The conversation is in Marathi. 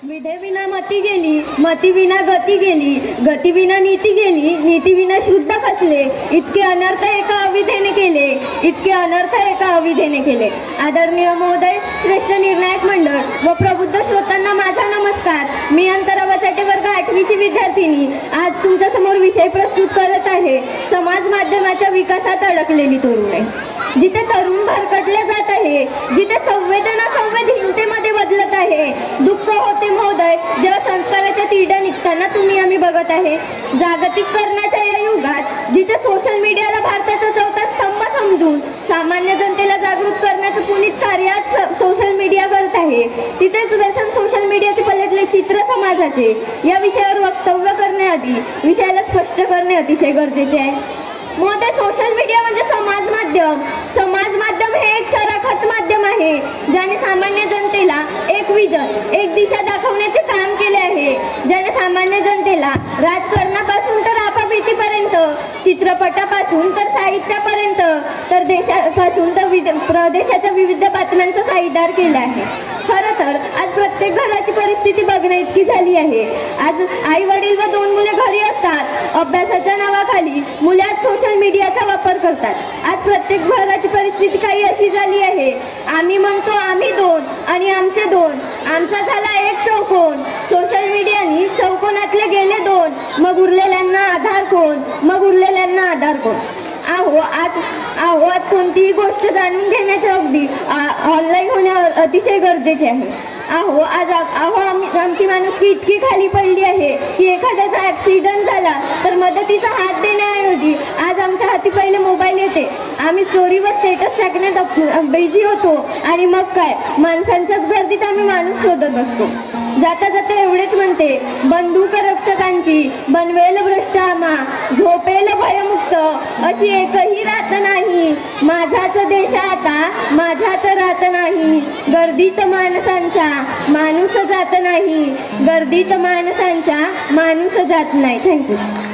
विधेविना मती गेली, मतीविना गती गेली, गतीविना नीती गेली, नीतीविना शुद्ध फसले, इतके अनर्थ एका अविधेने केले, इतके अनर्थ एका अविधेने केले। आदरणीय महोदय, श्रेष्ठ निर्णायक मंडळ व प्रबुद्ध श्रोतांना माझा नमस्कार। मी अंतरा वसाटे वर्ग 8वीची विद्यार्थिनी आज तुमच्या समोर विषय प्रस्तुत करत आहे, समाज माध्यमाच्या विकासात अडकलेली तरुणे। जिथे तरुण भरकटले जात आहे, जिथे संवेदना संवेदनतेमध्ये बदलत आहे, दुःख होते महोदय जेव्हा संस्काराच्या तिढ्या निघताना तुम्ही आम्ही बघत आहे। जागतिकीकरणाच्या या युगात जिथे सोशल मीडियाला भारताचा चौथा स्तंभ समजून सामान्य जनतेला जागृत करण्याचं पुनीत कार्य सोशल मीडिया करत आहे, तिथेच व्यसन सोशल मीडियाचे पलटले चित्र समाजाचे या विषयावर वक्तव्य करण्याआधी विषयाला स्पष्ट करणे अतिशय गरजेचे आहे। महोदय, सोशल मीडिया म्हणजे समाज माध्यम हे एक सराफत माध्यम आहे ज्याने सामान्य जनतेला एक विजन, एक दिशा दाखवण्याचे काम केले आहे, ज्याने सामान्य जनतेला राजकारणापासून तर आपाभीतीपर्यंत, चित्रपटापासून तर साहित्यापर्यंत, तर देशापासून तर प्रदेशाच्या विविध बातम्यांचा साईदार केला आहे। खरं तर आज प्रत्येक घराची परिस्थिती बघणे इतकी झाली आहे। आज आई वडील व 2 मुले घरी असतात, अभ्यासाच्या नावाखाली मुले आज सोशल मीडियाचा वापर करतात। आज प्रत्येक घराची परिस्थिती काही अशी झाली आहे, आम्ही म्हणतो आम्ही 2 आणि आमचे 2, आमचा झाला एक चौकोन। सोशल मीडियानी चौकोनातले गेले 2, मग उरलेल्यांना आधार कोण? आज कोणतीही गोष्ट जाणून घेण्याच्या अगदी ऑनलाईन होणे अतिशय गरजेचे आहे। आमची माणुसकी इतकी खाली पडली आहे की एखाद्याचा ऍक्सिडेंट झाला तर मदतीचा हात देण्याऐवजी आज आमच्या हाती पहिले मोबाईल येते, आम्ही स्टोरी व स्टेटस टाकण्यात बिझी होतो आणि मग काय माणसांच्याच गर्दीत आम्ही माणूस शोधत बसतो। जाता जाता एवढेच म्हणते, बंदूक रक्षकांची बनवेल भ्रष्ट आम्हा, झोपेल भयमुक्त अशी एकही रात नाही, माझाच देश आता माझ्यात राहत नाही, गर्दीत माणसांच्या माणूस जात नाही, गर्दीत माणसांच्या माणूस जात नाही। थँक्यू।